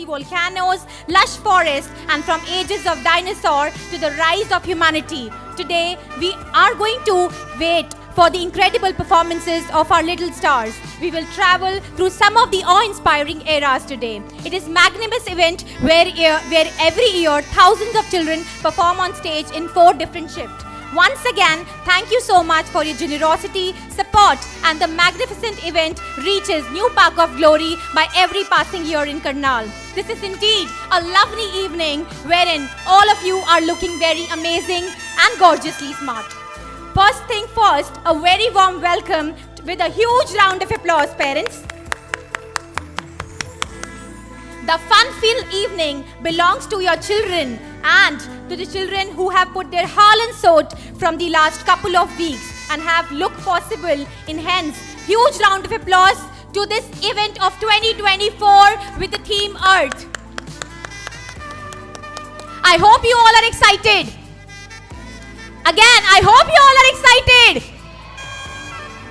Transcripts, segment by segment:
volcanoes, lush forests, and from ages of dinosaur to the rise of humanity. Today, we are going to wait for the incredible performances of our little stars. We will travel through some of the awe-inspiring eras today. It is a magnanimous event where every year thousands of children perform on stage in 4 different shifts. Once again, thank you so much for your generosity, support, and the magnificent event reaches new park of glory by every passing year in Karnal. This is indeed a lovely evening wherein all of you are looking very amazing and gorgeously smart. First thing first, a very warm welcome with a huge round of applause, parents. The fun-filled evening belongs to your children and to the children who have put their heart and soul from the last couple of weeks and have looked possible in hence. Huge round of applause to this event of 2024 with the theme Earth. I hope you all are excited. Again, I hope you all are excited.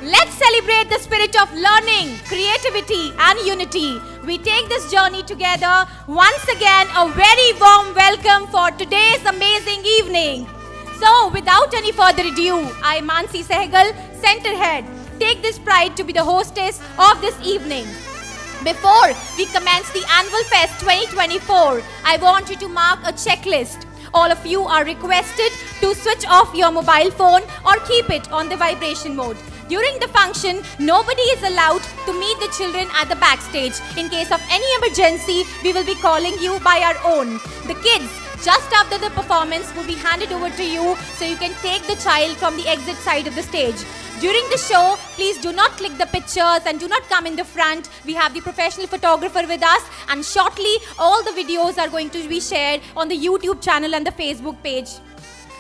Let's celebrate the spirit of learning, creativity, and unity. We take this journey together. Once again, a very warm welcome for today's amazing evening. So, without any further ado, I, Mansi Sehgal, Centerhead, take this pride to be the hostess of this evening. Before we commence the Annual Fest 2024, I want you to mark a checklist. All of you are requested to switch off your mobile phone or keep it on the vibration mode. During the function, nobody is allowed to meet the children at the backstage. In case of any emergency, we will be calling you by our own. The kids, just after the performance, will be handed over to you so you can take the child from the exit side of the stage. During the show, please do not click the pictures and do not come in the front. We have the professional photographer with us, and shortly all the videos are going to be shared on the YouTube channel and the Facebook page.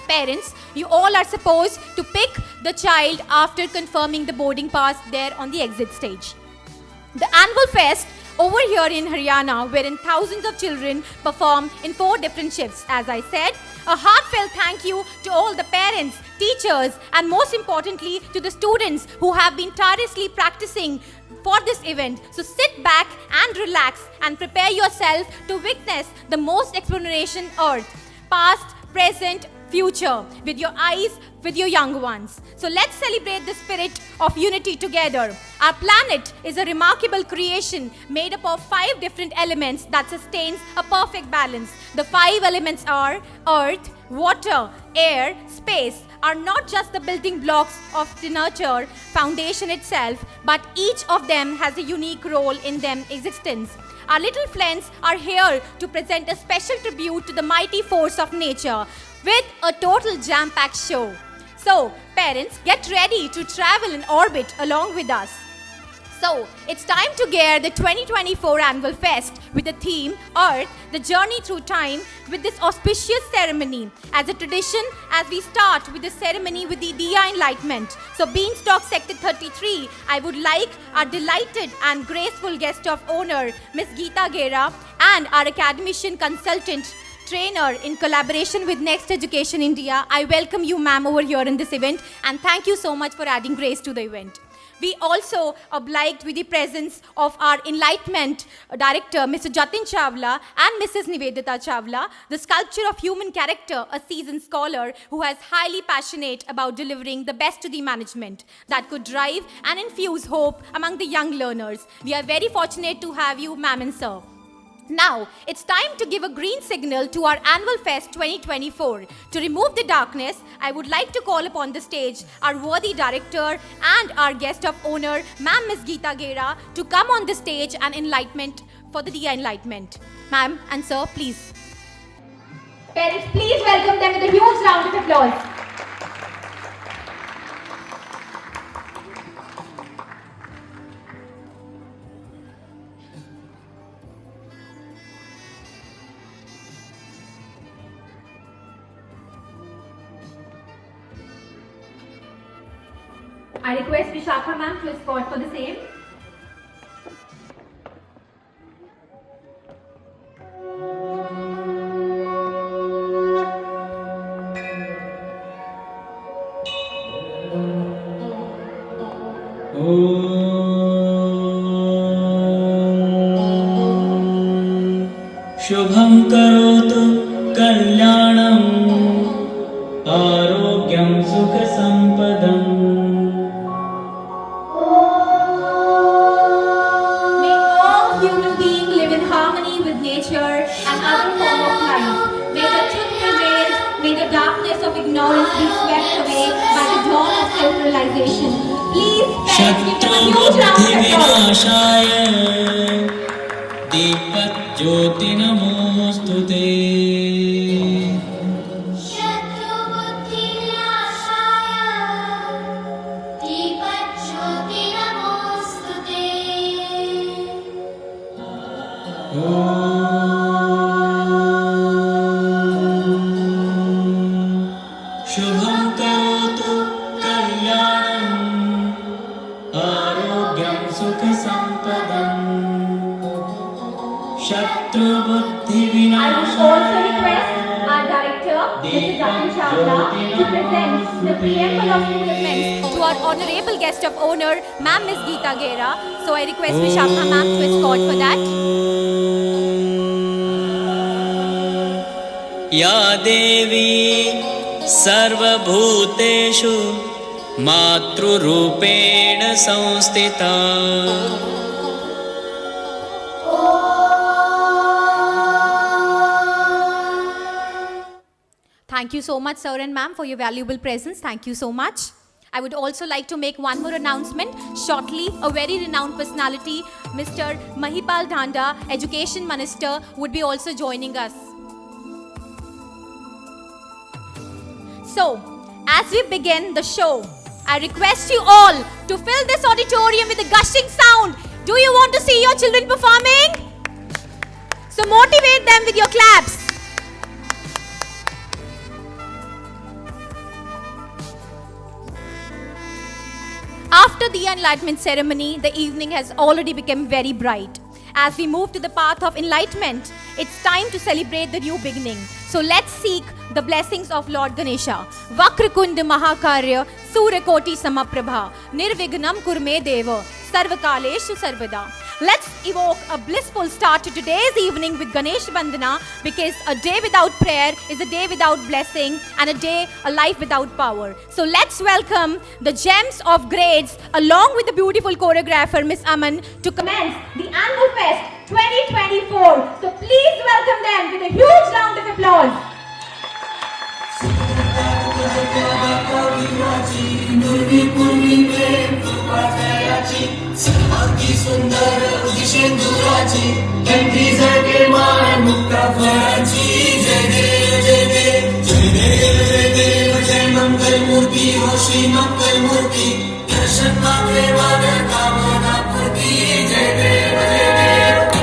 Parents, you all are supposed to pick the child after confirming the boarding pass there on the exit stage. The Annual Fest over here in Haryana, wherein thousands of children perform in 4 different shifts. As I said, a heartfelt thank you to all the parents, teachers, and most importantly to the students who have been tirelessly practicing for this event. So sit back and relax and prepare yourself to witness the most exploration Earth, past, present, future, with your eyes, with your young ones. So let's celebrate the spirit of unity together. Our planet is a remarkable creation made up of 5 different elements that sustains a perfect balance. The 5 elements are earth, water, air, space, are not just the building blocks of the nurture foundation itself, but each of them has a unique role in their existence. Our little friends are here to present a special tribute to the mighty force of nature with a total jam-packed show. So, parents, get ready to travel in orbit along with us. So, it's time to gear the 2024 Annual Fest with the theme Earth, the journey through time, with this auspicious ceremony. As a tradition, as we start with the ceremony with the Diya Enlightenment. So, Beanstalk Sector 33, I would like our delighted and graceful guest of honor, Ms. Geeta Gera, and our academician consultant, trainer in collaboration with Next Education India. I welcome you, ma'am, over here in this event, and thank you so much for adding grace to the event. We also obliged with the presence of our Enlightenment Director, Mr. Jatin Chawla, and Mrs. Nivedita Chawla, the sculpture of human character, a seasoned scholar who is highly passionate about delivering the best to the management that could drive and infuse hope among the young learners. We are very fortunate to have you, ma'am and sir. Now, it's time to give a green signal to our Annual Fest 2024. To remove the darkness, I would like to call upon the stage our worthy director and our guest of honor, Ma'am Ms. Geeta Gera, to come on the stage and enlightenment for the Diya Enlightenment. Ma'am and sir, please. Parents, please welcome them with a huge round of applause. I request Vishakha ma'am to escort for the same. शुभं करोतु कल्याणम् आरोग्यं सुखसम्पदम् May all human beings live in harmony with nature and other form of life. May the truth prevail. May the darkness of ignorance be swept away by the dawn of self-realization. Please, friends, give them a huge round of applause. शत्रुबुद्धिविनाशाय Deepjyoti नमोऽस्तु ते शत्रुबुद्धिविनाशाय दीपज्योति नमोऽस्तु ते शुभं करोतु कल्याणम् आरोग्यं सुखसम्पदम् I would also शत्रुबुद्धिविनाशाय request our director, Mr. Jatin Chawla, to present the preamble of compliments to our honorable guest of honor, Ma'am Miss Geeta Gera. So I request Vishakha Ma'am to escort for that. या देवी सर्वभूतेषु मातृरूपेण संस्थिता Thank you so much, sir and ma'am, for your valuable presence. Thank you so much. I would also like to make one more announcement. Shortly, a very renowned personality, Mr. Mahipal Dhanda, Education Minister, would be also joining us. So, as we begin the show, I request you all to fill this auditorium with a gushing sound. Do you want to see your children performing? So motivate them with your claps. After the enlightenment ceremony, the evening has already become very bright. As we move to the path of enlightenment, it's time to celebrate the new beginning. So let's seek the blessings of Lord Ganesha. Vakrakunda Mahakarya Surakoti Samaprabha Nirvignam Kurme Deva Sarvakaleshu Sarvada. Let's evoke a blissful start to today's evening with Ganesh Vandana, because a day without prayer is a day without blessing, and a life without power. So let's welcome the gems of grades along with the beautiful choreographer Miss Aman to commence the Annual Fest 2024. So please welcome them with a huge round of applause. सर्वांगी सुंदर उदिशेंदुराची कंठी झळके मान मुक्ता फळाची जय देव जय देव जय देव जय देव जय मंगल मूर्ती हो श्री मंगल मूर्ती दर्शन मागे वाद कामना पूर्ती जय देव जय देव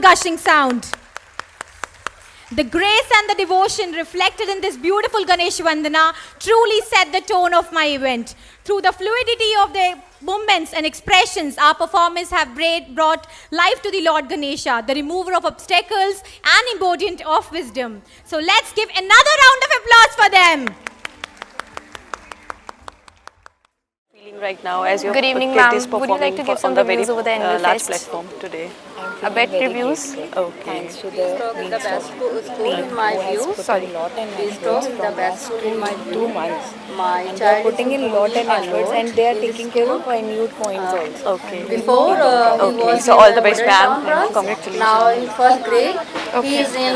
gushing sound. The grace and the devotion reflected in this beautiful Ganesh Vandana truly set the tone of my event. Through the fluidity of the movements and expressions, our performers have brought life to the Lord Ganesha, the remover of obstacles and embodiment of wisdom. So let's give another round of applause for them. Feeling right now as your Good evening, kid ma'am. is Would you like performing to give on some the very reviews over the annual last fest? platform today? A bit reviews. Okay. Thanks to Beanstalk is the best school in my view. Sorry. Beanstalk is the best school in my view. 2 months. My And they are child is putting in lot and improving a efforts lot and they are in taking this care school. of minute points also. Okay. Before he Okay, was so in all the best, Model ma'am. Town branch. Congratulations. Now in first grade, he is in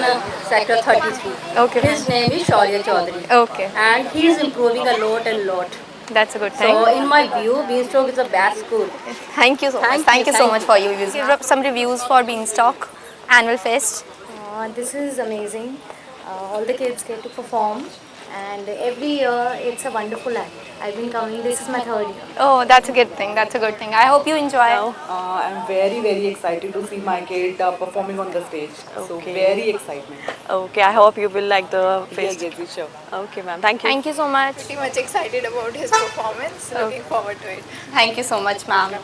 sector 33. Okay. His name is Shaurya Chaudhary. Okay. And he is improving a lot and lot. That's a good So thing. in my view, Beanstalk is the best school. Thank you so much. Thank you so much for your reviews. Give up some reviews for Beanstalk Annual Fest. This is amazing. All the kids get to perform, and every year it's a wonderful act. I've been coming, this is my third year. Oh, that's a good thing. That's a good thing. I hope you enjoy. I'm very excited to see my kid performing on the stage. So Okay. very excitement. Okay, I hope you will like the fest. Yes, sure. Okay, ma'am. Thank you. Thank you so much. Pretty much excited about his performance. Looking forward to it. Thank you so much, ma'am.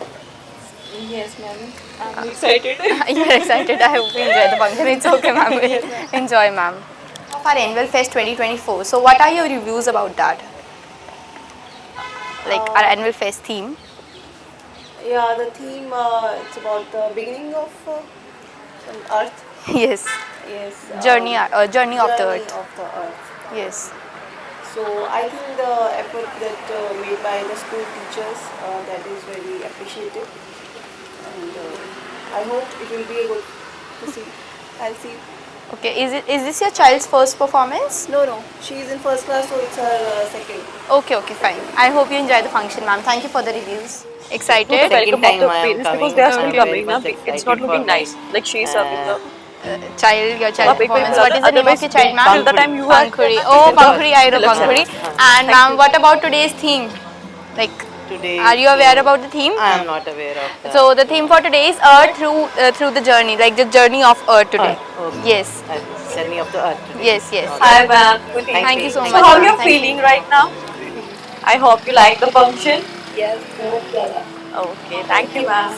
Yes, ma'am. I'm excited. You're excited. I hope you enjoy the function. It's okay, ma'am. Enjoy, ma'am. Of our Annual Fest 2024. So, what are your reviews about that? Like our Annual Fest theme. Yeah, the theme it's about the beginning of Earth. Yes. Yes. Journey of the journey Earth. of the Earth. Yes. So I think the effort that made by the school teachers that is very appreciated, and I hope it will be able to see. I'll see. Okay. Is this your child's first performance? No. She is in first class, so it's her second. Okay. Fine. I hope you enjoy the function, ma'am. Thank you for the reviews. Excited? Welcome of the parents because they are still I'm coming. very Now much it's not excited looking for nice. Like she is serving the. Your child Big performance. people. What is the name of your child, ma'am? Till the time you are. Pankhuri. Oh, Pankhuri. I know Pankhuri. And ma'am, what about today's theme? Like, Today, are you aware about the theme? I am not aware of that. So the theme for today is Earth through the journey, like the journey of Earth today. Okay. Yes. Journey of the earth today. Yes. Hi, ma'am. Thank you so much. So how ma'am. you're Thank you. feeling right now? I hope you like the function. Yes. Okay, thank you, ma'am.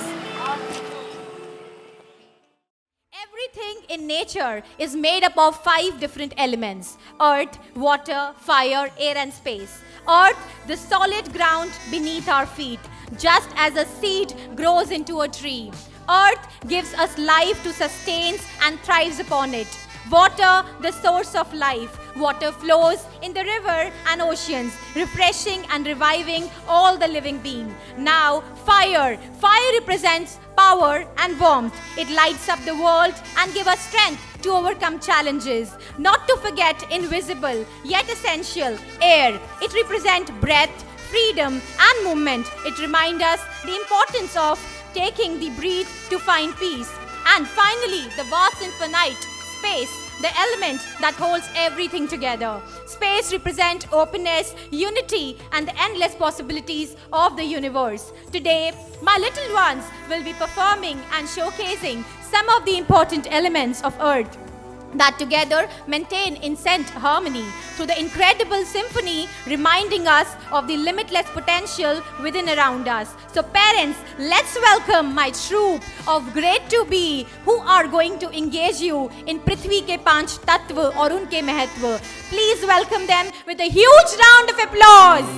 Everything in nature is made up of 5 different elements: earth, water, fire, air, and space. Earth, the solid ground beneath our feet, just as a seed grows into a tree. Earth gives us life to sustain and thrives upon it. Water, the source of life. Water flows in the river and oceans, refreshing and reviving all the living being. Now, fire. Fire represents power and warmth. It lights up the world and gives us strength to overcome challenges. Not to forget invisible, yet essential, air. It represents breath, freedom, and movement. It reminds us the importance of taking the breath to find peace. And finally, the vast infinite, space, the element that holds everything together. Space represents openness, unity, and the endless possibilities of the universe. Today, my little ones will be performing and showcasing some of the important elements of Earth that together maintain incessant harmony through the incredible symphony, reminding us of the limitless potential within around us. So parents, let's welcome my troupe of Great to Be who are going to engage you in Prithvi ke 5 tattva aur unke mahatva. Please welcome them with a huge round of applause.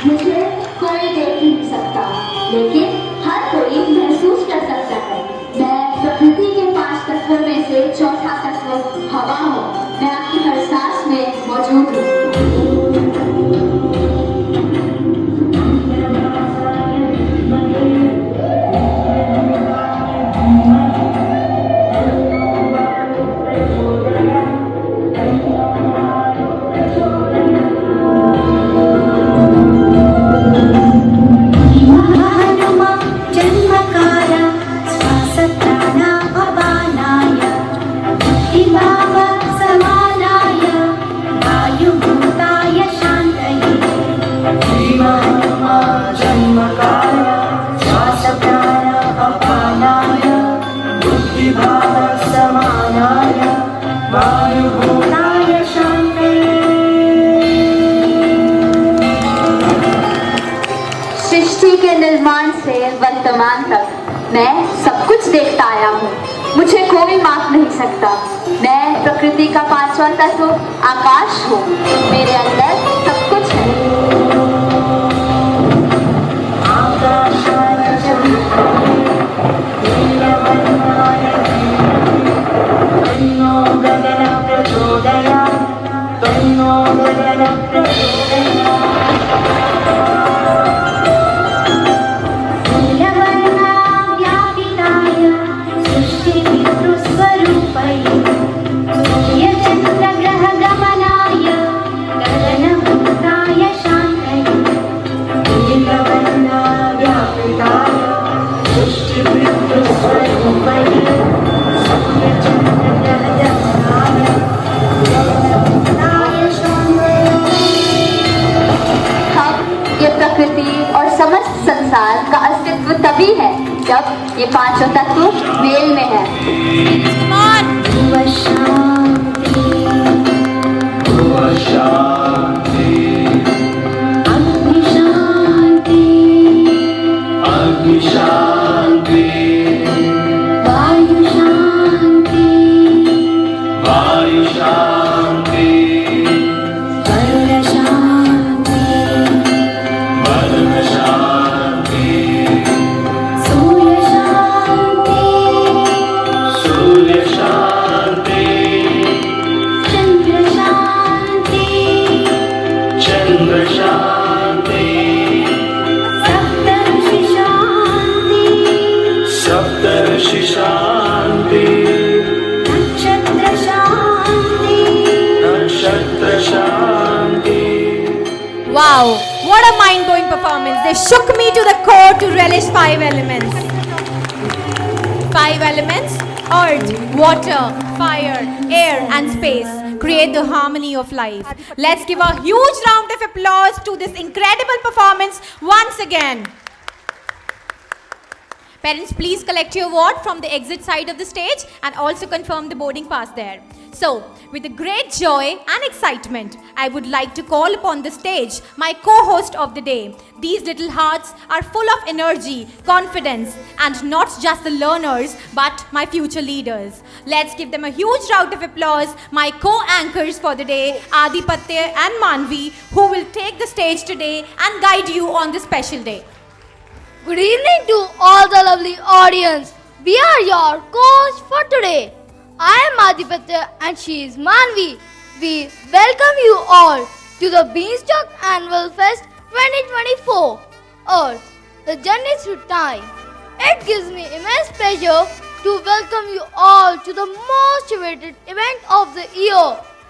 मुझे कोई देख नहीं सकता, लेकिन हर कोई महसूस कर सकता है। मैं प्रकृति के 5 तत्वों में से चौथा तत्व हवा हूँ। मैं आपकी हर सांस में मौजूद हूँ। वर्तमान तक मैं सब कुछ देखता आया हूँ। मुझे कोई माप नहीं सकता। मैं प्रकृति का पांचवा तत्व आकाश हूँ। मेरे अंदर सब कुछ है। प्रकृति और समस्त संसार का अस्तित्व तभी है जब ये पांचों तत्व मेल में है। Wow, what a mind-blowing performance. They shook me to the core to relish 5 elements. 5 elements: earth, water, fire, air and space create the harmony of life. Let's give a huge round of applause to this incredible performance once again. Parents, please collect your award from the exit side of the stage and also confirm the boarding pass there. So, with a great joy and excitement, I would like to call upon the stage my co-host of the day. These little hearts are full of energy, confidence, and not just the learners, but my future leaders. Let's give them a huge round of applause, my co-anchors for the day, Adipatya and Manvi, who will take the stage today and guide you on this special day. Good evening to all the lovely audience. We are your coach for today. I am Adipatya and she is Manvi. We welcome you all to the Beanstalk Annual Fest 2024. Earth, the journey through time. It gives me immense pleasure to welcome you all to the most awaited event of the year,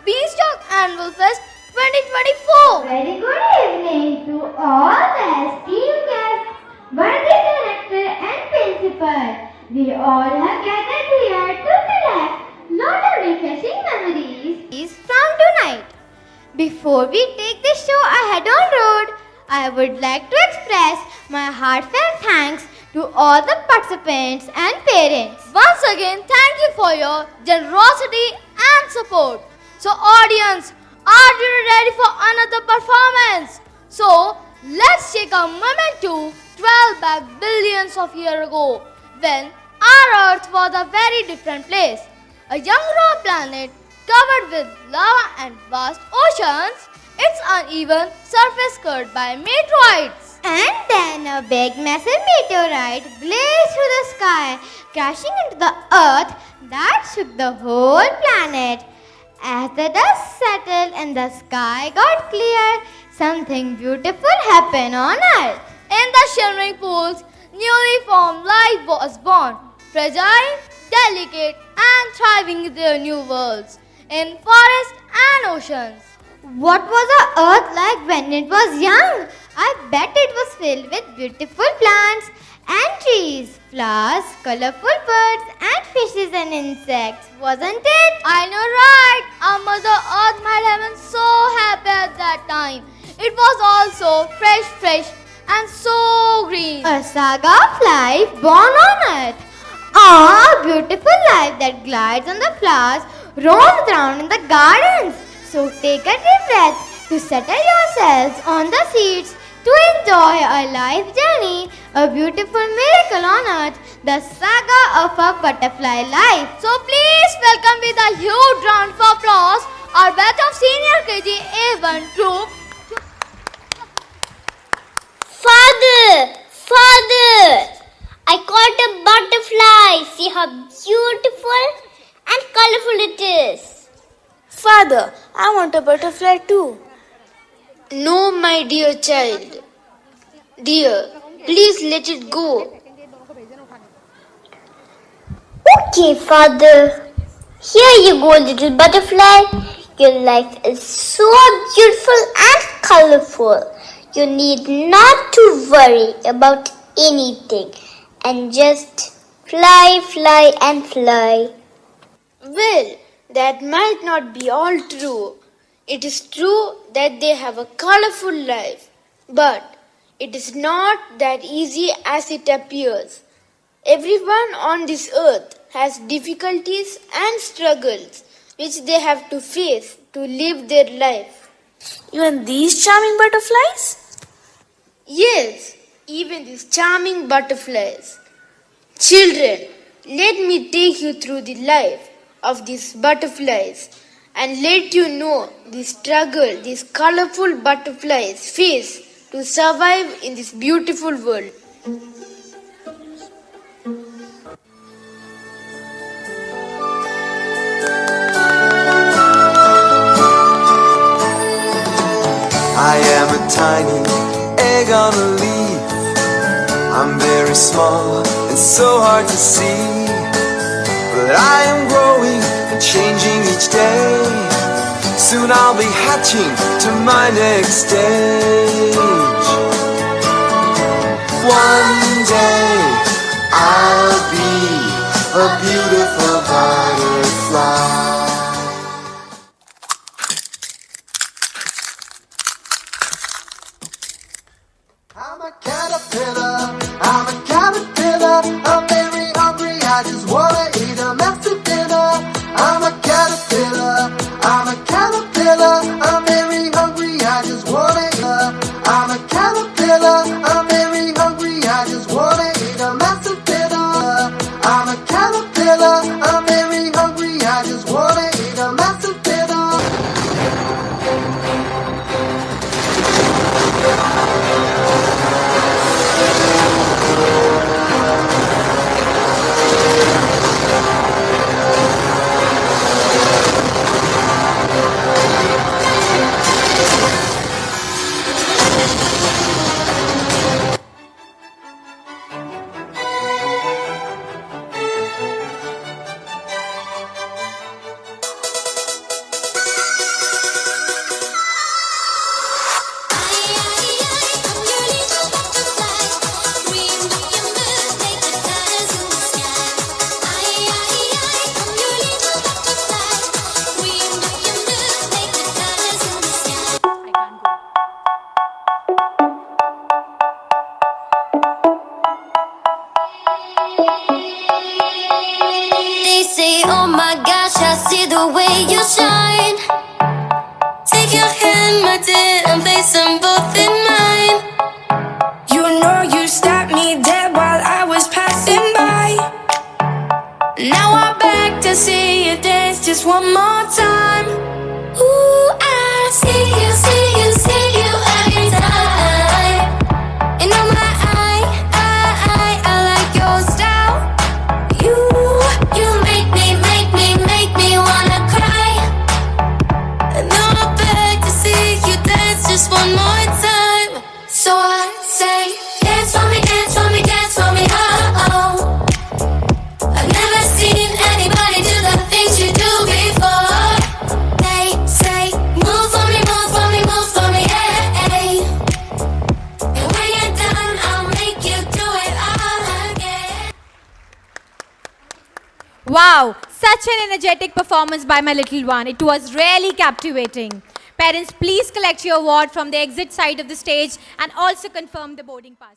Beanstalk Annual Fest 2024. Very good evening to all the esteemed guests, worthy director and principal. We all have gathered here to select lot of refreshing memories from tonight. Before we take this show ahead on road, I would like to express my heartfelt thanks to all the participants and parents. Once again, thank you for your generosity and support. So audience, are you ready for another performance? So let's take a moment to 12 back billions of years ago, when our Earth was a very different place. A young raw planet covered with lava and vast oceans, its uneven surface covered by meteorites. And then a big massive meteorite blazed through the sky, crashing into the earth that shook the whole planet. As the dust settled and the sky got clear, something beautiful happened on earth. In the shimmering pools, newly formed life was born, fragile, delicate and thriving in their new worlds, in forests and oceans. What was the earth like when it was young? I bet it was filled with beautiful plants and trees, flowers, colorful birds and fishes and insects, wasn't it? I know, right? Our Mother Earth might have been so happy at that time. It was also fresh and so green. A saga of life born on earth. A beautiful life that glides on the flowers, roams around in the gardens. So take a deep breath to settle yourselves on the seats to enjoy a life journey, a beautiful miracle on earth, the saga of a butterfly life. So please welcome with a huge round of applause our batch of senior KG A1 group. Father, I caught a butterfly. See how beautiful and colorful it is. Father, I want a butterfly too. No, my dear child. Dear, please let it go. Okay, Father. Here you go, little butterfly. Your life is so beautiful and colorful. You need not to worry about anything and just fly, fly and fly. Well, that might not be all true. It is true that they have a colorful life, but it is not that easy as it appears. Everyone on this earth has difficulties and struggles which they have to face to live their life. Even these charming butterflies? Yes, even these charming butterflies. Children, let me take you through the life of these butterflies and let you know the struggle these colorful butterflies face to survive in this beautiful world. I am a tiny egg on a leaf. I'm very small and so hard to see, but I am growing and changing each day. Soon I'll be hatching to my next stage. One day I'll be a beautiful butterfly. I'm a caterpillar, I'm very hungry, I just wanna eat a massive dinner. I'm a caterpillar, I'm very hungry, I just wanna eat I'm a caterpillar, I'm very hungry, I just wanna eat a massive dinner. I'm a caterpillar, I'm very hungry, I just wanna eat a massive dinner. They say, oh my gosh, I see the way you shine. Take your hand, my dear, and place them both in mine. You know you stopped me dead while I was passing by. Now I'm back to see you dance just one more time. Ooh, I see you, see you, see you every time. And oh my, I like your style. You make me wanna cry. And now I'm back to see you dance just one more time. So I say, dance for me, dance for me, dance for me, oh oh. I've never seen anybody do the things you do before. They say, move for me, move for me, move for me, hey, hey. And when you're done, I'll make you do it all again. Wow, such an energetic performance by my little one. It was really captivating. Parents, please collect your award from the exit side of the stage and also confirm the boarding pass.